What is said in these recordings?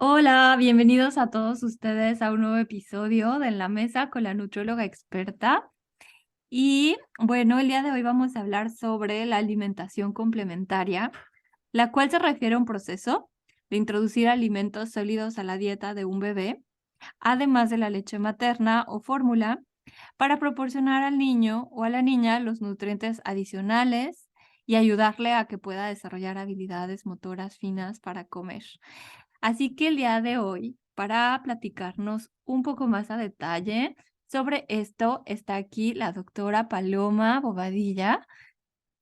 Hola, bienvenidos a todos ustedes a un nuevo episodio de En la Mesa con la nutrióloga experta. Y bueno, el día de hoy vamos a hablar sobre la alimentación complementaria, la cual se refiere a un proceso de introducir alimentos sólidos a la dieta de un bebé, además de la leche materna o fórmula, para proporcionar al niño o a la niña los nutrientes adicionales y ayudarle a que pueda desarrollar habilidades motoras finas para comer. Así que el día de hoy, para platicarnos un poco más a detalle sobre esto, está aquí la doctora Paloma Bobadilla,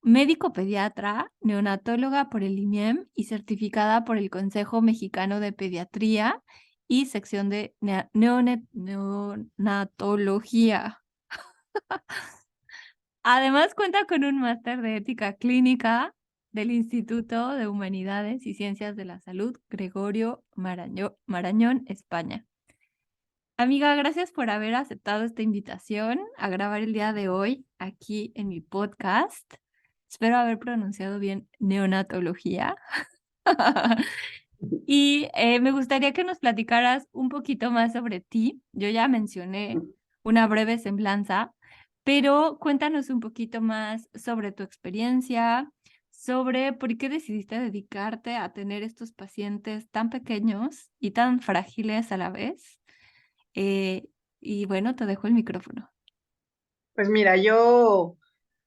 médico pediatra, neonatóloga por el IMIEM y certificada por el Consejo Mexicano de Pediatría y sección de neonatología. Además, cuenta con un máster de ética clínica del Instituto de Humanidades y Ciencias de la Salud Gregorio Marañón, España. Amiga, gracias por haber aceptado esta invitación a grabar el día de hoy aquí en mi podcast. Espero haber pronunciado bien neonatología. Y me gustaría que nos platicaras un poquito más sobre ti. Yo ya mencioné una breve semblanza, pero cuéntanos un poquito más sobre tu experiencia, sobre por qué decidiste dedicarte a tener estos pacientes tan pequeños y tan frágiles a la vez. Eh, y bueno, te dejo el micrófono. Pues mira, yo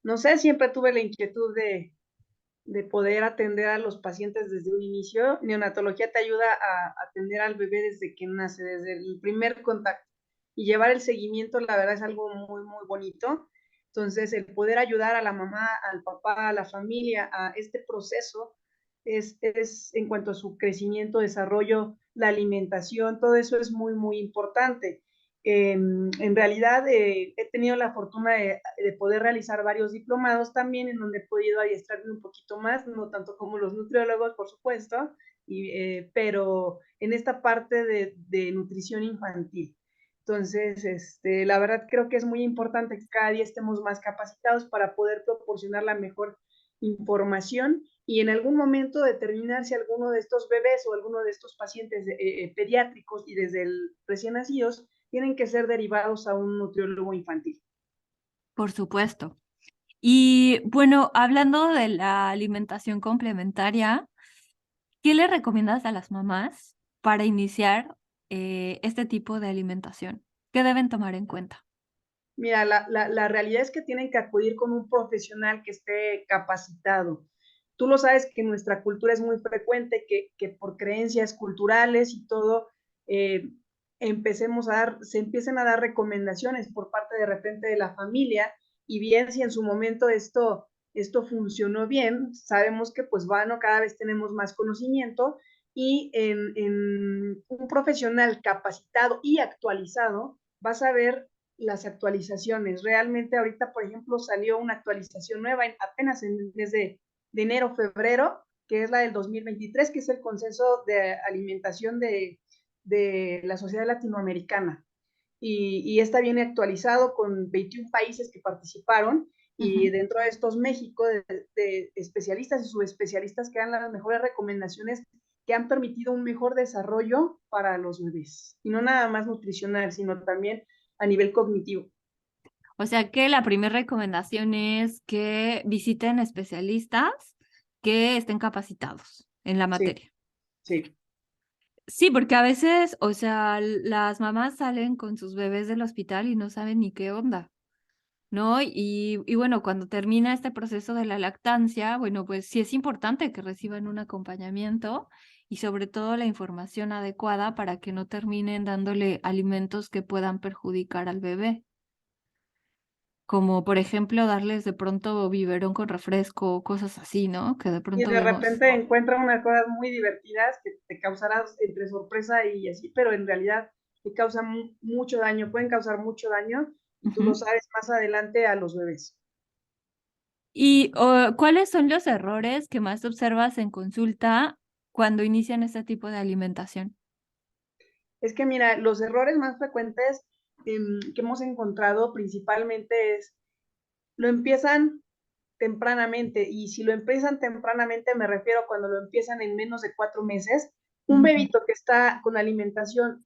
no sé, siempre tuve la inquietud de poder atender a los pacientes desde un inicio. Neonatología te ayuda a atender al bebé desde que nace, desde el primer contacto. Y llevar el seguimiento, la verdad, es algo muy, muy bonito. Entonces, el poder ayudar a la mamá, al papá, a la familia, a este proceso, es en cuanto a su crecimiento, desarrollo, la alimentación, todo eso es muy, muy importante. En realidad he tenido la fortuna de poder realizar varios diplomados también en donde he podido adiestrarme un poquito más, no tanto como los nutriólogos, por supuesto, pero en esta parte de nutrición infantil. Entonces, la verdad creo que es muy importante que cada día estemos más capacitados para poder proporcionar la mejor información y en algún momento determinar si alguno de estos bebés o alguno de estos pacientes pediátricos y desde el recién nacidos tienen que ser derivados a un nutriólogo infantil. Por supuesto. Y bueno, hablando de la alimentación complementaria, ¿qué le recomiendas a las mamás para iniciar este tipo de alimentación? ¿Qué deben tomar en cuenta? Mira, la realidad es que tienen que acudir con un profesional que esté capacitado. Tú lo sabes que en nuestra cultura es muy frecuente que por creencias culturales y todo, eh, se empiecen a dar recomendaciones por parte de repente de la familia, y bien si en su momento esto funcionó bien, sabemos que pues bueno, cada vez tenemos más conocimiento y en un profesional capacitado y actualizado vas a ver las actualizaciones. Realmente ahorita, por ejemplo, salió una actualización nueva apenas en el mes de enero, febrero, que es la del 2023, que es el consenso de alimentación de la sociedad latinoamericana. Y esta viene actualizado con 21 países que participaron y Ujú. dentro de estos México, de especialistas y subespecialistas que dan las mejores recomendaciones que han permitido un mejor desarrollo para los bebés. Y no nada más nutricional, sino también a nivel cognitivo. O sea que la primera recomendación es que visiten especialistas que estén capacitados en la Sí, materia. sí. Sí, porque a veces, o sea, las mamás salen con sus bebés del hospital y no saben ni qué onda, ¿no? Y bueno, cuando termina este proceso de la lactancia, bueno, pues sí es importante que reciban un acompañamiento y sobre todo la información adecuada para que no terminen dándole alimentos que puedan perjudicar al bebé, como por ejemplo darles de pronto biberón con refresco, cosas así, ¿no? Que de Y pronto de vemos. repente encuentran unas cosas muy divertidas que te causarán entre sorpresa y así, pero en realidad te causan mucho daño, pueden causar mucho daño y tú lo Ujú. sabes más adelante a los bebés. ¿Y cuáles son los errores que más observas en consulta cuando inician este tipo de alimentación? Es que mira, los errores más frecuentes que hemos encontrado principalmente es lo empiezan tempranamente, y si lo empiezan tempranamente me refiero a cuando lo empiezan en menos de 4 meses, Un Ujú, bebito que está con alimentación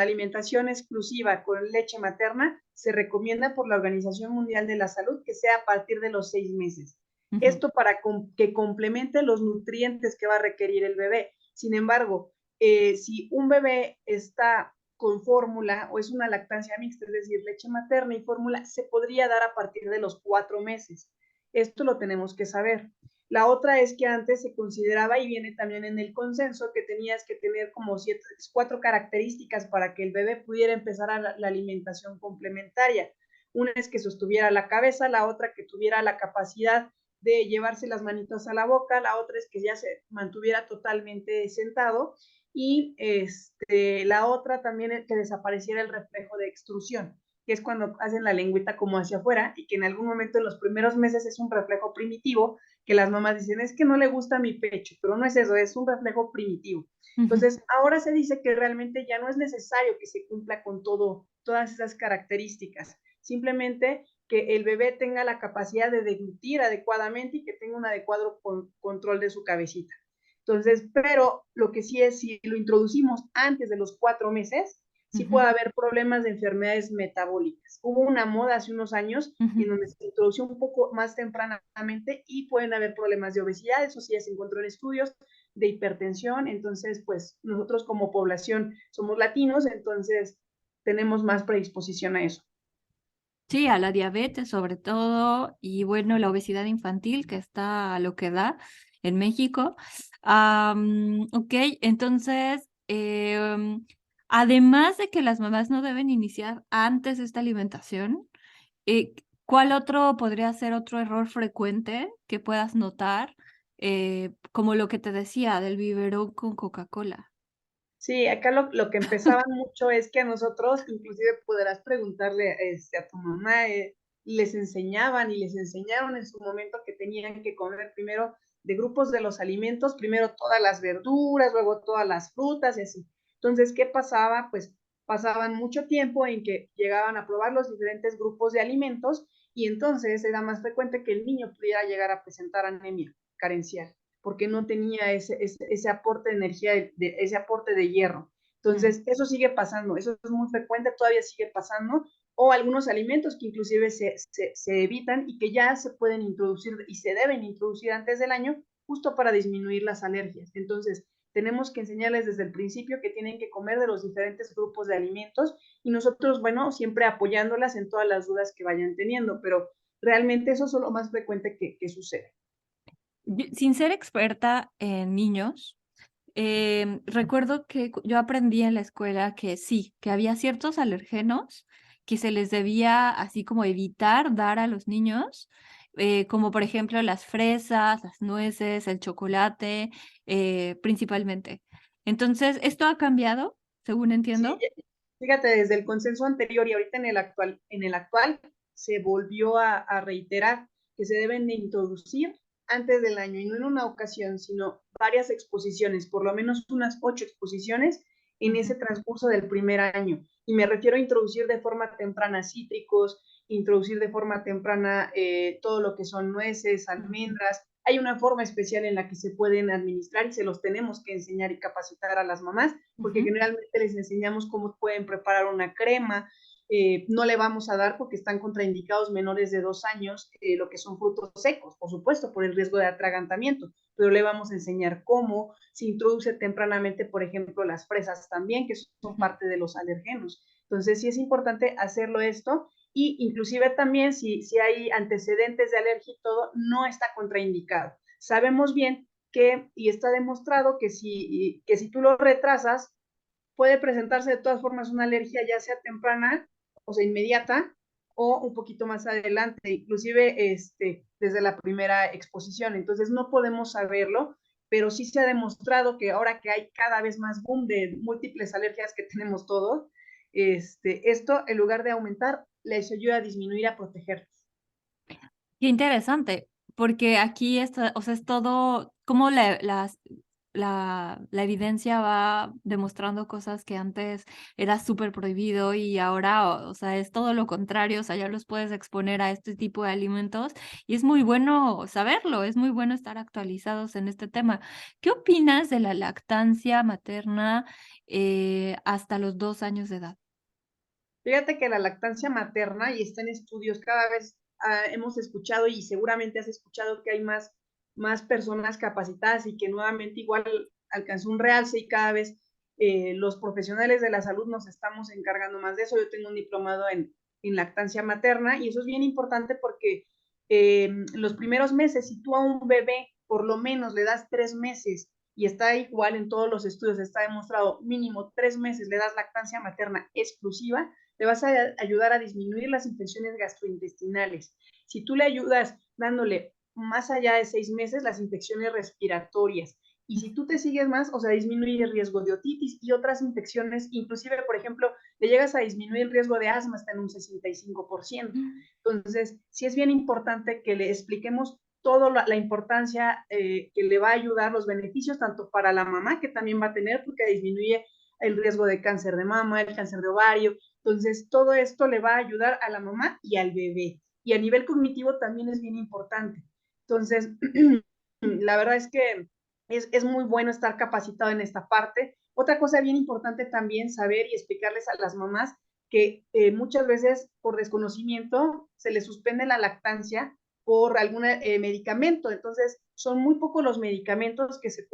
alimentación exclusiva con leche materna, se recomienda por la Organización Mundial de la Salud que sea a partir de los 6 meses. ujú, Esto para que complemente los nutrientes que va a requerir el bebé. Sin embargo, si un bebé está con fórmula o es una lactancia mixta, es decir, leche materna y fórmula, se podría dar a partir de los 4 meses. Esto lo tenemos que saber. La otra es que antes se consideraba, y viene también en el consenso, que tenías que tener como 4 características para que el bebé pudiera empezar a la alimentación complementaria. Una es que sostuviera la cabeza, la otra que tuviera la capacidad de llevarse las manitas a la boca, la otra es que ya se mantuviera totalmente sentado, y la otra también es que desapareciera el reflejo de extrusión, que es cuando hacen la lengüita como hacia afuera, y que en algún momento en los primeros meses es un reflejo primitivo, que las mamás dicen, es que no le gusta mi pecho, pero no es eso, es un reflejo primitivo. ujú. Entonces, ahora se dice que realmente ya no es necesario que se cumpla con todas esas características, simplemente que el bebé tenga la capacidad de deglutir adecuadamente y que tenga un adecuado control de su cabecita. Entonces, pero lo que sí es, si lo introducimos antes de los 4 meses, sí Ujú, puede haber problemas de enfermedades metabólicas. Hubo una moda hace unos años ujú. en donde se introdució un poco más tempranamente y pueden haber problemas de obesidad, eso sí ya se encontró en estudios, de hipertensión. Entonces, pues nosotros como población somos latinos, entonces tenemos más predisposición a eso. Sí, a la diabetes sobre todo, y bueno, la obesidad infantil que está a lo que da en México. Okey, entonces, además de que las mamás no deben iniciar antes esta alimentación, ¿cuál otro podría ser otro error frecuente que puedas notar? Como lo que te decía del biberón con Coca-Cola. Sí, acá lo que empezaban mucho es que a nosotros, inclusive podrás preguntarle, a tu mamá, les enseñaban y les enseñaron en su momento que tenían que comer primero de grupos de los alimentos, primero todas las verduras, luego todas las frutas y así. Entonces, ¿qué pasaba? Pues pasaban mucho tiempo en que llegaban a probar los diferentes grupos de alimentos, y entonces era más frecuente que el niño pudiera llegar a presentar anemia carencial, porque no tenía ese aporte de energía, ese aporte de hierro. Mm. Entonces, eso sigue pasando, eso es muy frecuente, todavía sigue pasando, o algunos alimentos que inclusive se evitan y que ya se pueden introducir y se deben introducir antes del año, justo para disminuir las alergias. Entonces, tenemos que enseñarles desde el principio que tienen que comer de los diferentes grupos de alimentos, y nosotros, bueno, siempre apoyándolas en todas las dudas que vayan teniendo, pero realmente eso es lo más frecuente que sucede. Sin ser experta en niños, recuerdo que yo aprendí en la escuela que sí, que había ciertos alergenos que se les debía así como evitar dar a los niños, como por ejemplo las fresas, las nueces, el chocolate, principalmente. Entonces, ¿esto ha cambiado, según Sí, entiendo? fíjate, desde el consenso anterior y ahorita en el actual se volvió a reiterar que se deben de introducir antes del año, y no en una ocasión, sino varias exposiciones, por lo menos unas 8 exposiciones en Ujú, ese transcurso del primer año. Y me refiero a introducir de forma temprana cítricos, introducir de forma temprana todo lo que son nueces, ujú, almendras. Hay una forma especial en la que se pueden administrar y se los tenemos que enseñar y capacitar a las mamás, porque ujú. generalmente les enseñamos cómo pueden preparar una crema. No le vamos a dar, porque están contraindicados menores de 2 años, lo que son frutos secos, por supuesto, por el riesgo de atragantamiento, pero le vamos a enseñar cómo se introduce tempranamente, por ejemplo, las fresas también, que son Ujú. parte de los alergenos. Entonces, sí es importante hacerlo esto, y inclusive también si hay antecedentes de alergia y todo, no está contraindicado. Sabemos bien que, y está demostrado que si tú lo retrasas, puede presentarse de todas formas una alergia, ya sea temprana, o sea, inmediata, o un poquito más adelante, inclusive desde la primera exposición. Entonces, no podemos saberlo, pero sí se ha demostrado que ahora que hay cada vez más boom de múltiples alergias que tenemos todos, esto, en lugar de aumentar, les ayuda a disminuir, a protegerlos. Qué interesante, porque aquí está, o sea, es todo, como las la evidencia va demostrando cosas que antes era súper prohibido y ahora, o sea, es todo lo contrario, o sea, ya los puedes exponer a este tipo de alimentos y es muy bueno saberlo, es muy bueno estar actualizados en este tema. ¿Qué opinas de la lactancia materna hasta los 2 años de edad? Fíjate que la lactancia materna, y está en estudios, cada vez hemos escuchado y seguramente has escuchado que hay más personas capacitadas y que nuevamente igual alcanzó un realce y cada vez los profesionales de la salud nos estamos encargando más de eso. Yo tengo un diplomado en lactancia materna y eso es bien importante porque los primeros meses, si tú a un bebé por lo menos le das 3 meses y está igual en todos los estudios, está demostrado mínimo 3 meses le das lactancia materna exclusiva, te vas a ayudar a disminuir las infecciones gastrointestinales. Si tú le ayudas dándole más allá de 6 meses las infecciones respiratorias, y si tú te sigues más, o sea, disminuye el riesgo de otitis y otras infecciones, inclusive, por ejemplo, le llegas a disminuir el riesgo de asma hasta en un 65%. Entonces, sí es bien importante que le expliquemos toda la importancia que le va a ayudar, los beneficios tanto para la mamá, que también va a tener, porque disminuye el riesgo de cáncer de mama, el cáncer de ovario. Entonces, todo esto le va a ayudar a la mamá y al bebé. Y a nivel cognitivo también es bien importante. Entonces, la verdad es que es muy bueno estar capacitado en esta parte. Otra cosa bien importante también saber y explicarles a las mamás que muchas veces por desconocimiento se les suspende la lactancia por algún medicamento. Entonces, son muy pocos los medicamentos que se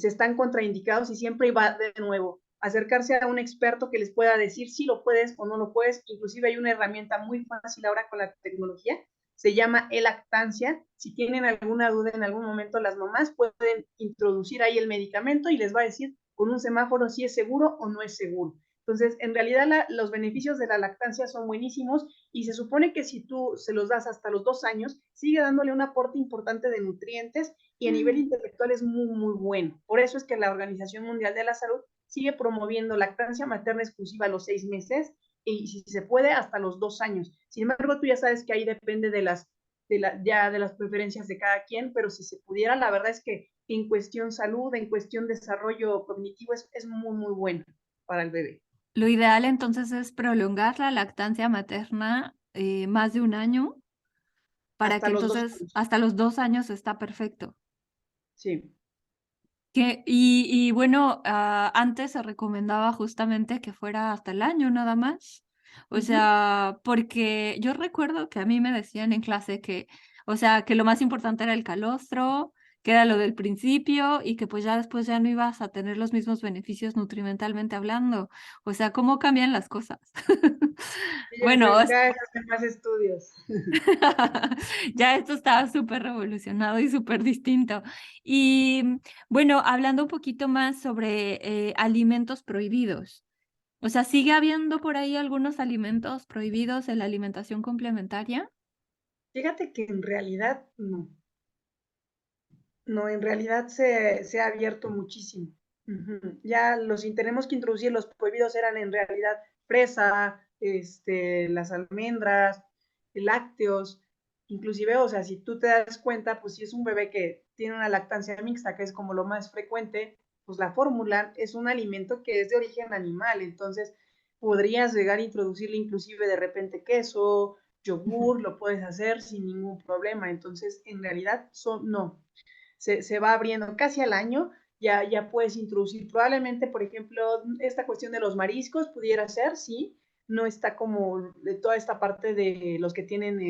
están contraindicados y siempre va de nuevo acercarse a un experto que les pueda decir si lo puedes o no lo puedes. Inclusive hay una herramienta muy fácil ahora con la tecnología, se llama e-lactancia. Si tienen alguna duda en algún momento, las mamás pueden introducir ahí el medicamento y les va a decir con un semáforo si es seguro o no es seguro. Entonces, en realidad los beneficios de la lactancia son buenísimos y se supone que si tú se los das hasta los 2 años, sigue dándole un aporte importante de nutrientes y a nivel intelectual es muy, muy bueno. Por eso es que la Organización Mundial de la Salud sigue promoviendo lactancia materna exclusiva a los 6 meses y si se puede hasta los 2 años. Sin embargo, tú ya sabes que ahí depende de las preferencias de cada quien, pero si se pudiera, la verdad es que en cuestión salud, en cuestión desarrollo cognitivo, es muy, muy bueno para el bebé. Lo ideal entonces es prolongar la lactancia materna más de 1 año para Hasta que los dos entonces años. hasta los 2 años está perfecto. Sí. Y bueno, antes se recomendaba justamente que fuera hasta el año nada más. O Uh -huh. sea, porque yo recuerdo que a mí me decían en clase que, o sea, que lo más importante era el calostro, que era lo del principio y que pues ya después ya no ibas a tener los mismos beneficios nutrimentalmente hablando. O sea, ¿cómo cambian las cosas? Sí, ya Bueno, sé, cada vez hacen más estudios. ya esto está súper revolucionado y súper distinto. Y bueno, hablando un poquito más sobre alimentos prohibidos. O sea, ¿sigue habiendo por ahí algunos alimentos prohibidos en la alimentación complementaria? Fíjate que en realidad no. No, en realidad se ha abierto muchísimo. Ya tenemos que introducir, los prohibidos eran en realidad fresa, las almendras, lácteos, inclusive, o sea, si tú te das cuenta, pues si es un bebé que tiene una lactancia mixta, que es como lo más frecuente, pues la fórmula es un alimento que es de origen animal, entonces podrías llegar a introducirle inclusive de repente queso, Ujú. yogur, lo puedes hacer sin ningún problema, entonces en realidad no, se va abriendo casi al año, ya puedes introducir probablemente, por ejemplo, esta cuestión de los mariscos pudiera ser, sí, no está como de toda esta parte de los que tienen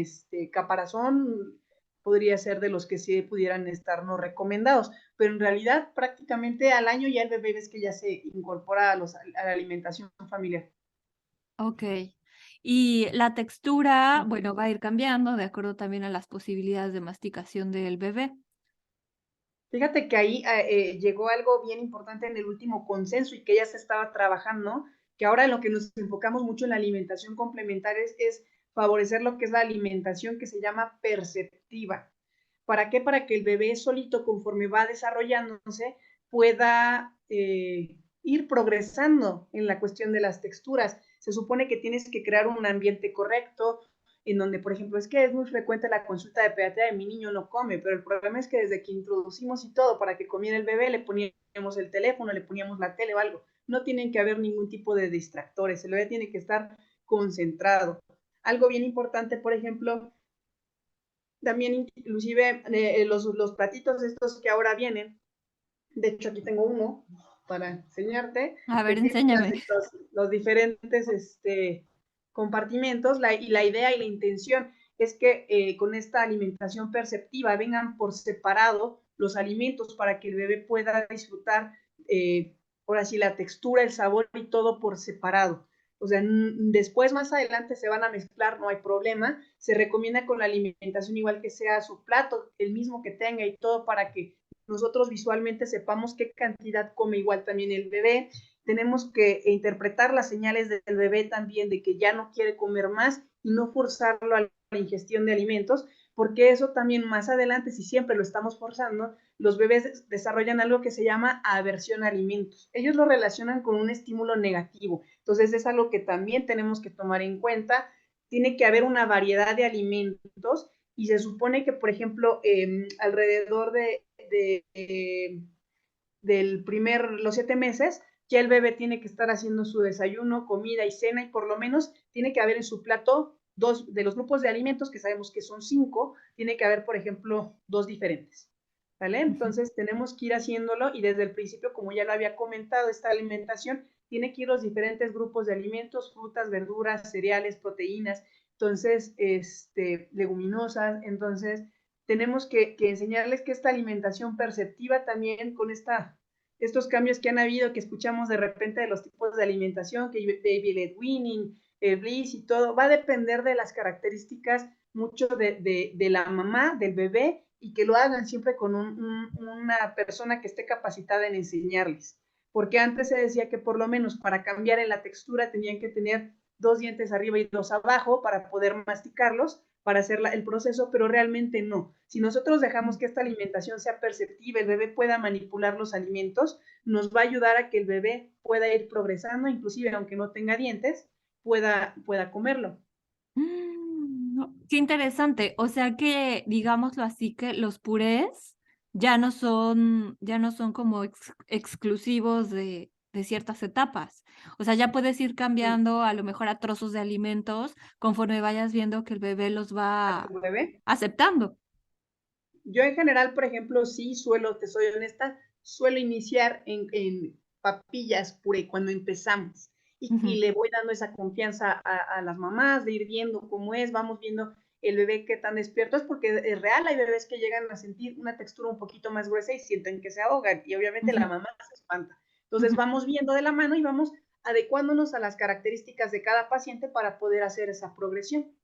caparazón, podría ser de los que sí pudieran estar no recomendados, pero en realidad prácticamente al año ya el bebé ves que ya se incorpora a la alimentación familiar. Ok. Y la textura, bueno, va a ir cambiando de acuerdo también a las posibilidades de masticación del bebé. Fíjate que ahí llegó algo bien importante en el último consenso y que ya se estaba trabajando, que ahora en lo que nos enfocamos mucho en la alimentación complementaria es favorecer lo que es la alimentación que se llama perceptiva. ¿Para qué? Para que el bebé solito, conforme va desarrollándose, pueda ir progresando en la cuestión de las texturas. Se supone que tienes que crear un ambiente correcto, en donde, por ejemplo, es que es muy frecuente la consulta de pediatría de mi niño no come, pero el problema es que desde que introducimos y todo para que comiera el bebé, le poníamos el teléfono, le poníamos la tele o algo. No tienen que haber ningún tipo de distractores, el bebé tiene que estar concentrado. Algo bien importante, por ejemplo, también inclusive los platitos estos que ahora vienen, de hecho aquí tengo uno para enseñarte, A que ver, tiene enséñame. los diferentes compartimentos y la idea y la intención es que con esta alimentación perceptiva vengan por separado los alimentos para que el bebé pueda disfrutar, ahora sí, la textura, el sabor y todo por separado. O sea, después más adelante se van a mezclar, no hay problema. Se recomienda con la alimentación igual que sea su plato, el mismo que tenga y todo para que nosotros visualmente sepamos qué cantidad come igual también el bebé. Tenemos que interpretar las señales del bebé también de que ya no quiere comer más y no forzarlo a la ingestión de alimentos, porque eso también más adelante, si siempre lo estamos forzando, los bebés desarrollan algo que se llama aversión a alimentos. Ellos lo relacionan con un estímulo negativo. Entonces es algo que también tenemos que tomar en cuenta. Tiene que haber una variedad de alimentos y se supone que, por ejemplo, alrededor los 7 meses, ya el bebé tiene que estar haciendo su desayuno, comida y cena y por lo menos tiene que haber en su plato dos de los grupos de alimentos, que sabemos que son 5, tiene que haber, por ejemplo, 2 diferentes. ¿Vale? Entonces tenemos que ir haciéndolo y desde el principio, como ya lo había comentado, esta alimentación tiene que ir los diferentes grupos de alimentos, frutas, verduras, cereales, proteínas, entonces, leguminosas, entonces tenemos que enseñarles que esta alimentación perceptiva también con estos cambios que han habido, que escuchamos de repente de los tipos de alimentación, que baby led weaning, bliss y todo, va a depender de las características mucho de la mamá, del bebé, y que lo hagan siempre con una persona que esté capacitada en enseñarles. Porque antes se decía que por lo menos para cambiar en la textura tenían que tener 2 dientes arriba y 2 abajo para poder masticarlos, para hacer el proceso, pero realmente no. Si nosotros dejamos que esta alimentación sea perceptiva, el bebé pueda manipular los alimentos, nos va a ayudar a que el bebé pueda ir progresando, inclusive aunque no tenga dientes, pueda comerlo. Qué interesante. O sea que, digámoslo así, que los purés ya no son como exclusivos de ciertas etapas. O sea, ya puedes ir Sí. cambiando a lo mejor a trozos de alimentos conforme vayas viendo que el bebé los ¿A tu va bebé? aceptando. Yo en general, por ejemplo, sí te soy honesta, suelo iniciar en papillas puré cuando empezamos y Ujú. le voy dando esa confianza a las mamás de ir viendo cómo es, vamos viendo el bebé qué tan despierto es, porque es real, hay bebés que llegan a sentir una textura un poquito más gruesa y sienten que se ahogan y obviamente la Ujú, mamá se espanta. Entonces ujú. vamos viendo de la mano y vamos adecuándonos a las características de cada paciente para poder hacer esa progresión.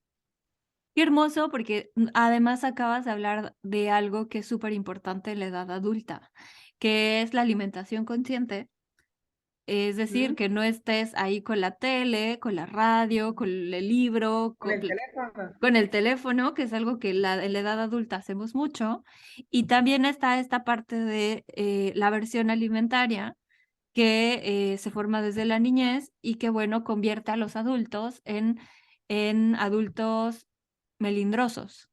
Qué hermoso, porque además acabas de hablar de algo que es súper importante en la edad adulta, que es la alimentación consciente. Es decir, ¿Mm? que no estés ahí con la tele, con la radio, con el libro, Con el teléfono. con el teléfono, que es algo que en la edad adulta hacemos mucho. Y también está esta parte de la versión alimentaria que se forma desde la niñez y que, bueno, convierte a los adultos en adultos melindrosos.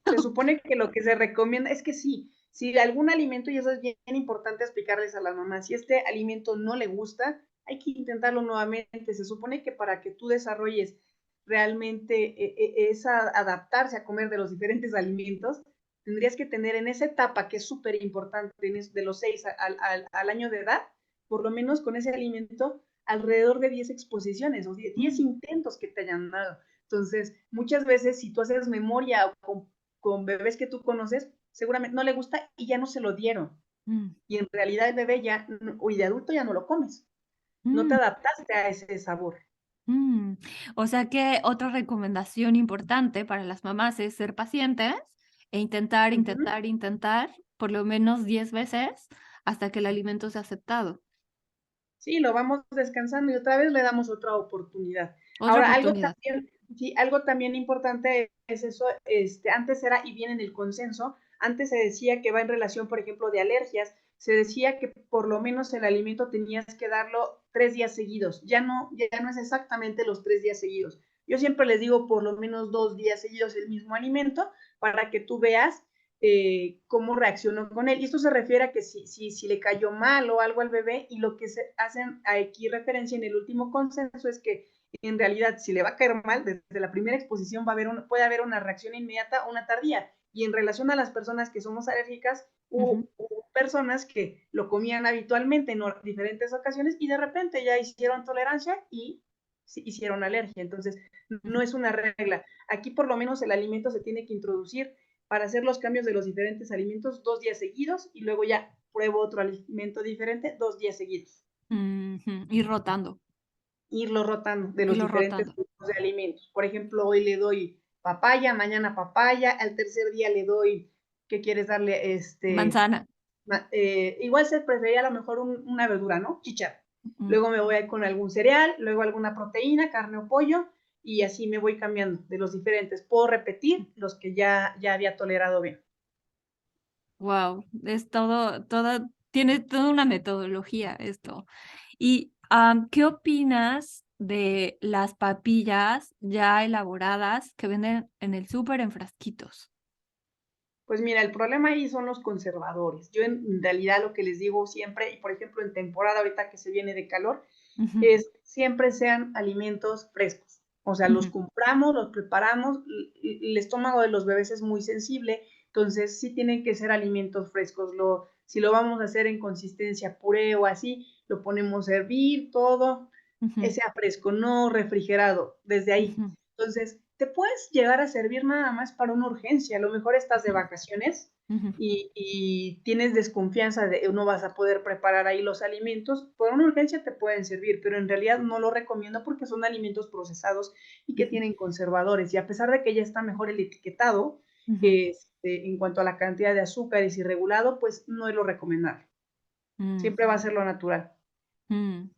Se supone que lo que se recomienda es que sí, si algún alimento, y eso es bien importante explicarles a las mamás, si este alimento no le gusta, hay que intentarlo nuevamente. Se supone que para que tú desarrolles realmente esa adaptarse a comer de los diferentes alimentos, tendrías que tener en esa etapa que es súper importante, de los 6 al año de edad, por lo menos con ese alimento, alrededor de 10 exposiciones o 10 Mm, intentos que te hayan dado. Entonces, muchas veces, si tú haces memoria con bebés que tú conoces, seguramente no le gusta y ya no se lo dieron. mm, Y en realidad el bebé ya, o de adulto ya no lo comes. No te mm. adaptaste a ese sabor. Mm, o sea que otra recomendación importante para las mamás es ser pacientes e intentar, Uh -huh. intentar, intentar por lo menos 10 veces hasta que el alimento sea aceptado. Sí, lo vamos descansando y otra vez le damos otra oportunidad. Otra Ahora, oportunidad. algo también importante es eso, antes era, y viene en el consenso, antes se decía que va en relación, por ejemplo, de alergias, se decía que por lo menos el alimento tenías que darlo 3 días seguidos. Ya no es exactamente los 3 días seguidos. Yo siempre les digo por lo menos 2 días seguidos el mismo alimento para que tú veas cómo reaccionó con él. Y esto se refiere a que si le cayó mal o algo al bebé, y lo que se hacen aquí referencia en el último consenso es que en realidad si le va a caer mal, desde la primera exposición puede haber una reacción inmediata o una tardía. Y en relación a las personas que somos alérgicas, hubo personas que lo comían habitualmente en diferentes ocasiones y de repente ya hicieron tolerancia y hicieron alergia. Entonces, no es una regla. Aquí por lo menos el alimento se tiene que introducir para hacer los cambios de los diferentes alimentos 2 días seguidos y luego ya pruebo otro alimento diferente 2 días seguidos. Ir rotando, Irlo rotando de los irlo diferentes rotando. tipos de alimentos. Por ejemplo, hoy le doy papaya, mañana papaya, al tercer día le doy, ¿qué quieres darle? Manzana. Igual se prefería a lo mejor una verdura, ¿no? Chícharo. Mm. Luego me voy con algún cereal, luego alguna proteína, carne o pollo, y así me voy cambiando de los diferentes. Puedo repetir los que ya había tolerado bien. Wow, es tiene toda una metodología esto. Y, ¿qué opinas de las papillas ya elaboradas que venden en el súper en frasquitos? Pues mira, el problema ahí son los conservadores. Yo en realidad lo que les digo siempre, y por ejemplo en temporada ahorita que se viene de calor, Ujú, es siempre sean alimentos frescos. O sea, los ujú, compramos, los preparamos, el estómago de los bebés es muy sensible, entonces sí tienen que ser alimentos frescos. Si lo vamos a hacer en consistencia puré o así, lo ponemos a hervir todo, que ujú, sea fresco, no refrigerado, desde ahí. ujú, Entonces, te puedes llegar a servir nada más para una urgencia. A lo mejor estás de vacaciones ujú, y tienes desconfianza de no vas a poder preparar ahí los alimentos, por una urgencia te pueden servir, pero en realidad no lo recomiendo porque son alimentos procesados y que ujú, tienen conservadores. Y a pesar de que ya está mejor el etiquetado, ujú, en cuanto a la cantidad de azúcares y regulado, pues no es lo recomendable. mm, Siempre va a ser lo natural. mm.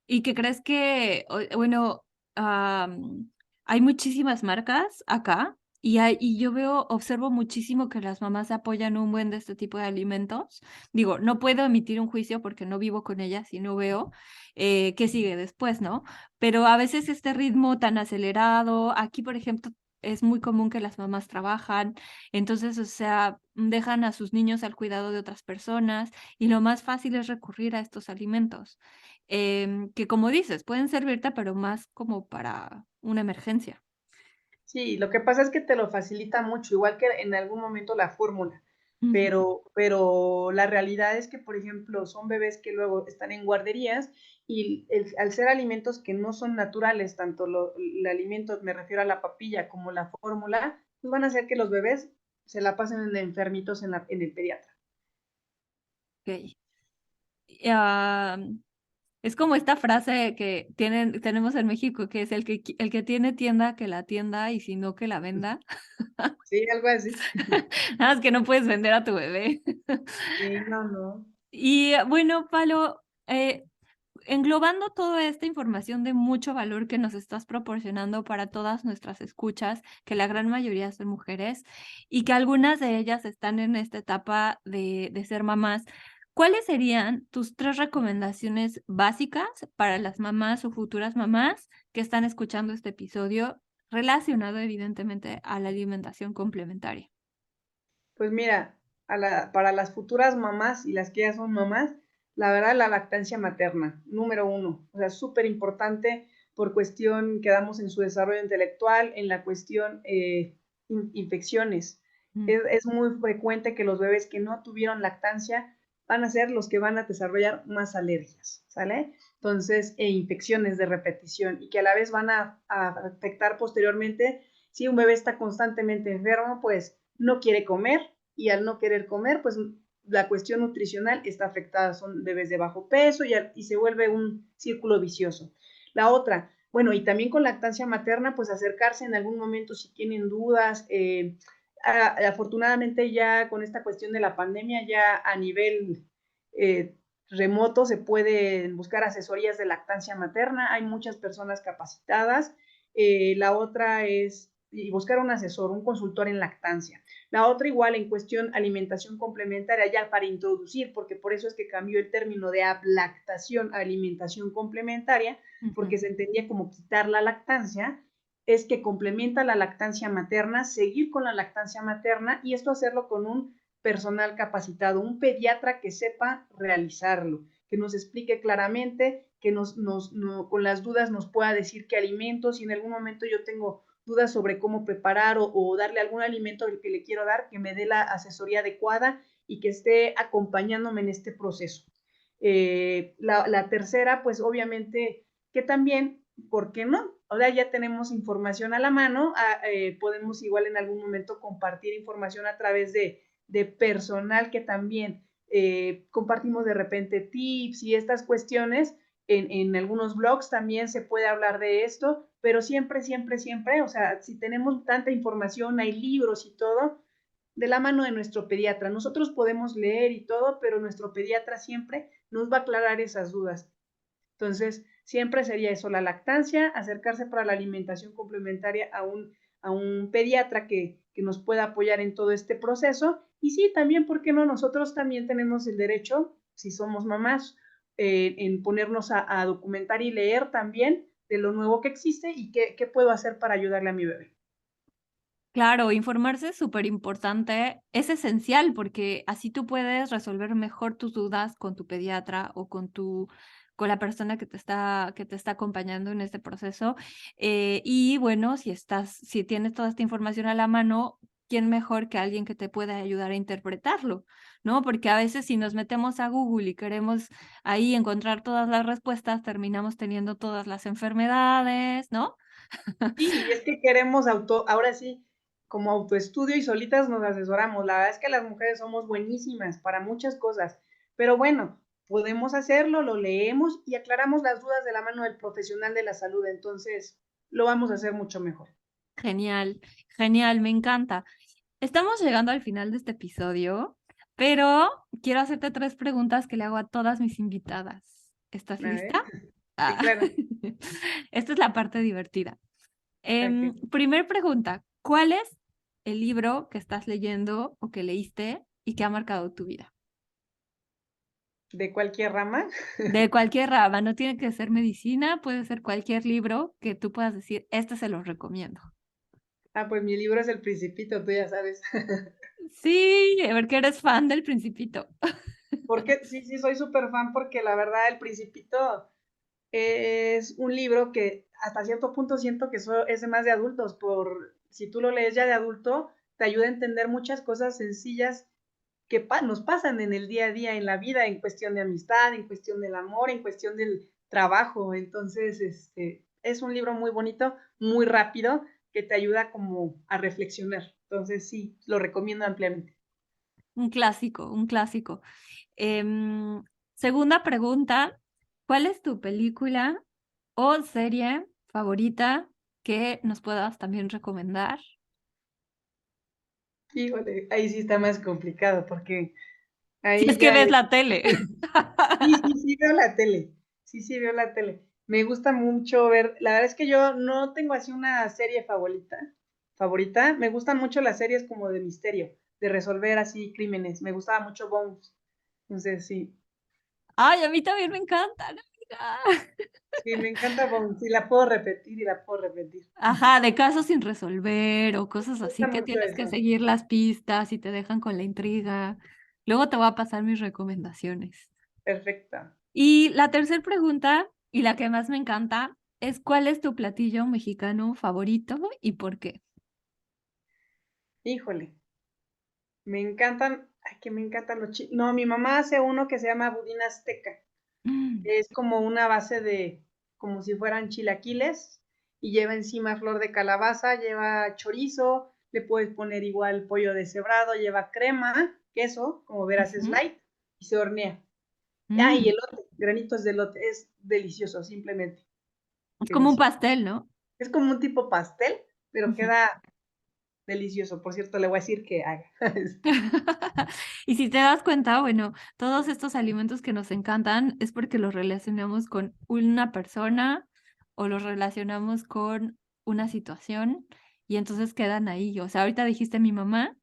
¿Y qué crees que, bueno, hay muchísimas marcas acá y yo observo muchísimo que las mamás apoyan un buen de este tipo de alimentos? Digo, no puedo emitir un juicio porque no vivo con ellas y no veo qué sigue después, ¿no? Pero a veces este ritmo tan acelerado, aquí, por ejemplo, es muy común que las mamás trabajan, entonces, o sea, dejan a sus niños al cuidado de otras personas y lo más fácil es recurrir a estos alimentos. Que como dices, pueden servirte, pero más como para una emergencia. Sí, lo que pasa es que te lo facilita mucho, igual que en algún momento la fórmula, Ujú, pero la realidad es que, por ejemplo, son bebés que luego están en guarderías y al ser alimentos que no son naturales, tanto el alimento, me refiero a la papilla como la fórmula, pues van a hacer que los bebés se la pasen enfermitos en el pediatra. okey. Es como esta frase que tenemos en México, que es el que tiene tienda, que la atienda, y si no, que la venda. Sí, algo así. Nada más que no puedes vender a tu bebé. Sí, no, no. Y bueno, Palo, englobando toda esta información de mucho valor que nos estás proporcionando para todas nuestras escuchas, que la gran mayoría son mujeres y que algunas de ellas están en esta etapa de ser mamás, ¿cuáles serían tus 3 recomendaciones básicas para las mamás o futuras mamás que están escuchando este episodio relacionado evidentemente a la alimentación complementaria? Pues mira, para las futuras mamás y las que ya son mamás, la verdad, la lactancia materna, número uno. O sea, súper importante por cuestión que damos en su desarrollo intelectual, en la cuestión infecciones. Mm, Es muy frecuente que los bebés que no tuvieron lactancia van a ser los que van a desarrollar más alergias, ¿sale? Entonces, infecciones de repetición y que a la vez van a afectar posteriormente. Si un bebé está constantemente enfermo, pues no quiere comer y al no querer comer, pues la cuestión nutricional está afectada, son bebés de bajo peso y se vuelve un círculo vicioso. La otra, bueno, y también con lactancia materna, pues acercarse en algún momento si tienen dudas. Afortunadamente ya con esta cuestión de la pandemia, ya a nivel remoto se pueden buscar asesorías de lactancia materna, hay muchas personas capacitadas. La otra es y buscar un asesor, un consultor en lactancia. La otra igual en cuestión alimentación complementaria, ya para introducir, porque por eso es que cambió el término de lactación a alimentación complementaria, porque se entendía como quitar la lactancia, es que complementa la lactancia materna, seguir con la lactancia materna y esto hacerlo con un personal capacitado, un pediatra que sepa realizarlo, que nos explique claramente, que con las dudas nos pueda decir qué alimentos, si en algún momento yo tengo dudas sobre cómo preparar o darle algún alimento que le quiero dar, que me dé la asesoría adecuada y que esté acompañándome en este proceso. La tercera, pues obviamente que también, ¿por qué no? Ahora ya tenemos información a la mano, podemos igual en algún momento compartir información a través de personal que también compartimos de repente tips y estas cuestiones. En algunos blogs también se puede hablar de esto, pero siempre, siempre, siempre, o sea, si tenemos tanta información, hay libros y todo, de la mano de nuestro pediatra. Nosotros podemos leer y todo, pero nuestro pediatra siempre nos va a aclarar esas dudas. Entonces, siempre sería eso, la lactancia, acercarse para la alimentación complementaria a un pediatra que nos pueda apoyar en todo este proceso. Y sí, también, ¿por qué no? Nosotros también tenemos el derecho, si somos mamás, en ponernos a documentar y leer también de lo nuevo que existe y qué puedo hacer para ayudarle a mi bebé. Claro, informarse es súper importante, es esencial porque así tú puedes resolver mejor tus dudas con tu pediatra o con la persona que te está acompañando en este proceso. Y bueno, si tienes toda esta información a la mano, ¿quién mejor que alguien que te pueda ayudar a interpretarlo? ¿No? Porque a veces si nos metemos a Google y queremos ahí encontrar todas las respuestas, terminamos teniendo todas las enfermedades, ¿no? Sí, y es que queremos ahora sí, como autoestudio y solitas nos asesoramos. La verdad es que las mujeres somos buenísimas para muchas cosas, pero bueno, podemos hacerlo, lo leemos y aclaramos las dudas de la mano del profesional de la salud, entonces lo vamos a hacer mucho mejor. Genial, genial, me encanta. Estamos llegando al final de este episodio, pero quiero hacerte 3 preguntas que le hago a todas mis invitadas. ¿Estás A ver, lista? sí, Ah, claro. esta es la parte divertida. Okay. Primer pregunta, ¿cuál es el libro que estás leyendo o que leíste y que ha marcado tu vida? ¿De cualquier rama? De cualquier rama, no tiene que ser medicina, puede ser cualquier libro que tú puedas decir, este se los recomiendo. Pues mi libro es El Principito, tú ya sabes. Sí, porque eres fan del Principito. Porque sí, sí, soy súper fan porque la verdad El Principito es un libro que hasta cierto punto siento que es de más de adultos, si tú lo lees ya de adulto, te ayuda a entender muchas cosas sencillas que nos pasan en el día a día, en la vida, en cuestión de amistad, en cuestión del amor, en cuestión del trabajo. Entonces, es un libro muy bonito, muy rápido, que te ayuda como a reflexionar. Entonces, sí, lo recomiendo ampliamente. Un clásico, un clásico. Segunda pregunta, ¿cuál es tu película o serie favorita que nos puedas también recomendar? Híjole, ahí sí está más complicado porque Si es ahí que ya ves es. la tele. Sí, sí, sí veo la tele. Sí, sí veo la tele. Me gusta mucho ver, la verdad es que yo no tengo así una serie favorita. Me gustan mucho las series como de misterio, de resolver así crímenes. Me gustaba mucho Bones. Entonces, sí, Ay, a mí también me encantan, amiga. sí, me encanta Bones. Sí, la puedo repetir y la puedo repetir. Ajá, de casos sin resolver o cosas Me así gusta que mucho tienes que eso. seguir las pistas y te dejan con la intriga. Luego te voy a pasar mis recomendaciones. Perfecto. Y la tercera pregunta, y la que más me encanta, es ¿cuál es tu platillo mexicano favorito y por qué? Híjole, me encantan, ay, que me encantan los chiles. No, mi mamá hace uno que se llama budín azteca. Mm, Es como una base como si fueran chilaquiles, y lleva encima flor de calabaza, lleva chorizo, le puedes poner igual pollo deshebrado, lleva crema, queso, como verás es ujú, light, y se hornea. Y mm. elote, granitos de elote, es delicioso, simplemente. Es como un Delicioso. pastel, ¿no? Es como un tipo pastel, pero Ujú. queda delicioso. Por cierto, le voy a decir que haga. Y si te das cuenta, bueno, todos estos alimentos que nos encantan es porque los relacionamos con una persona o los relacionamos con una situación y entonces quedan ahí. O sea, ahorita dijiste mi mamá,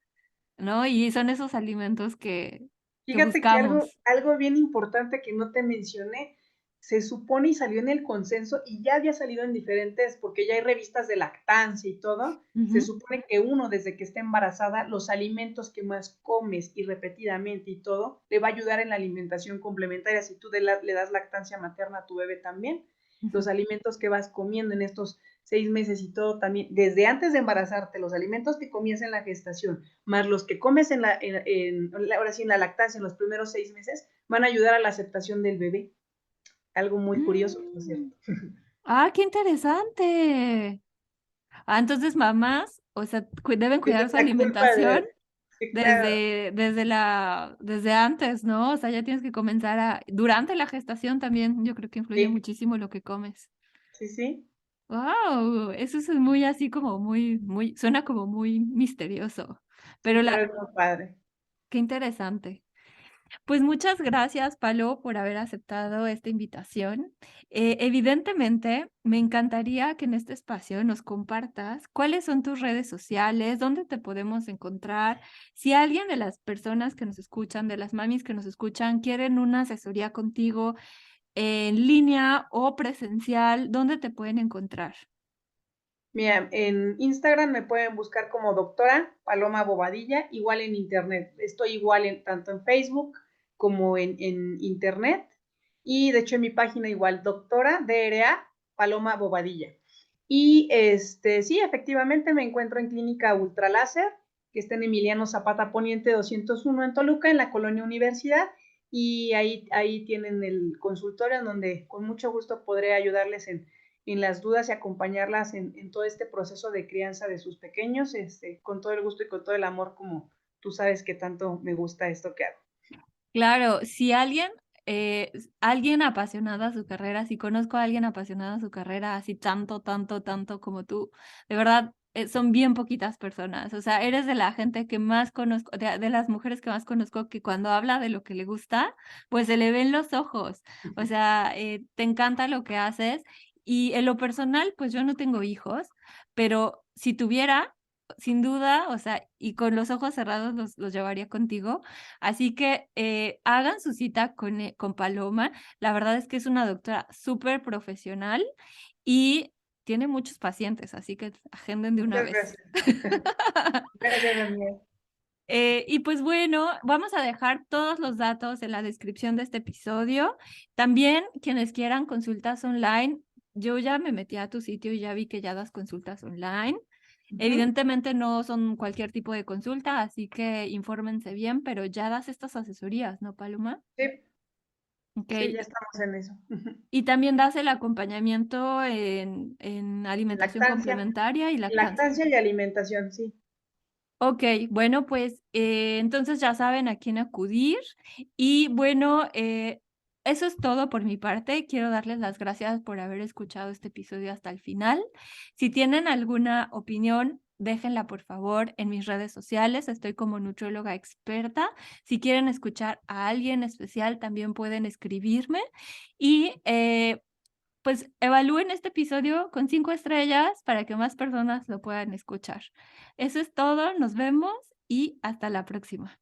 ¿no? Y son esos alimentos que Fíjate que algo, buscamos. algo bien importante que no te mencioné, se supone y salió en el consenso y ya había salido en diferentes, porque ya hay revistas de lactancia y todo, se Ujú. supone que uno desde que está embarazada, los alimentos que más comes y repetidamente y todo, le va a ayudar en la alimentación complementaria. Si tú le das lactancia materna a tu bebé también, los Ujú. alimentos que vas comiendo en estos 6 meses y todo también, desde antes de embarazarte, los alimentos que comías en la gestación, más los que comes ahora sí en la lactancia en los primeros 6 meses, van a ayudar a la aceptación del bebé. Algo muy curioso, por Mm. cierto. Ah, qué interesante. Ah, entonces mamás, o sea, deben cuidar Tienes su la culpa alimentación de... Sí, claro. desde antes, ¿no? O sea, ya tienes que comenzar durante la gestación también, yo creo que influye Sí, muchísimo lo que comes. sí, sí. Wow, eso es muy así como muy, suena como muy misterioso, Sí, pero pero es muy padre. qué interesante. Pues muchas gracias, Palo, por haber aceptado esta invitación. Evidentemente, me encantaría que en este espacio nos compartas cuáles son tus redes sociales, dónde te podemos encontrar. Si alguien de las personas que nos escuchan, de las mamis que nos escuchan, quieren una asesoría contigo en línea o presencial, ¿dónde te pueden encontrar? Mira, en Instagram me pueden buscar como doctora Paloma Bobadilla, igual en internet. Estoy igual tanto en Facebook como en internet. Y de hecho en mi página igual, doctora DRA Paloma Bobadilla. Y sí, efectivamente me encuentro en Clínica Ultraláser, que está en Emiliano Zapata Poniente 201 en Toluca, en la Colonia Universidad. Y ahí tienen el consultorio en donde con mucho gusto podré ayudarles en las dudas y acompañarlas en todo este proceso de crianza de sus pequeños, con todo el gusto y con todo el amor, como tú sabes que tanto me gusta esto que hago. Claro, si alguien apasionado a su carrera, si conozco a alguien apasionado a su carrera, así tanto, tanto, tanto como tú, de verdad, son bien poquitas personas. O sea, eres de la gente que más conozco, de las mujeres que más conozco, que cuando habla de lo que le gusta, pues se le ven los ojos. O sea, te encanta lo que haces. Y en lo personal, pues yo no tengo hijos, pero si tuviera, sin duda, o sea, y con los ojos cerrados los llevaría contigo. Así que, hagan su cita con Paloma. La verdad es que es una doctora súper profesional y tiene muchos pacientes, así que agenden de una Muchas vez. gracias. Gracias, Daniel. Y pues bueno, vamos a dejar todos los datos en la descripción de este episodio. También quienes quieran consultas online, yo ya me metí a tu sitio y ya vi que ya das consultas online. Uh-huh. Evidentemente no son cualquier tipo de consulta, así que infórmense bien, pero ya das estas asesorías, ¿no, Paloma? Sí, Ok. sí, ya estamos en eso. Y también das el acompañamiento en alimentación Lactancia, complementaria y lactancia. lactancia y alimentación, sí. Ok, bueno, pues entonces ya saben a quién acudir. Y bueno, eso es todo por mi parte. Quiero darles las gracias por haber escuchado este episodio hasta el final. Si tienen alguna opinión, déjenla por favor en mis redes sociales. Estoy como nutrióloga experta. Si quieren escuchar a alguien especial, también pueden escribirme. Y pues evalúen este episodio con 5 estrellas para que más personas lo puedan escuchar. Eso es todo, nos vemos y hasta la próxima.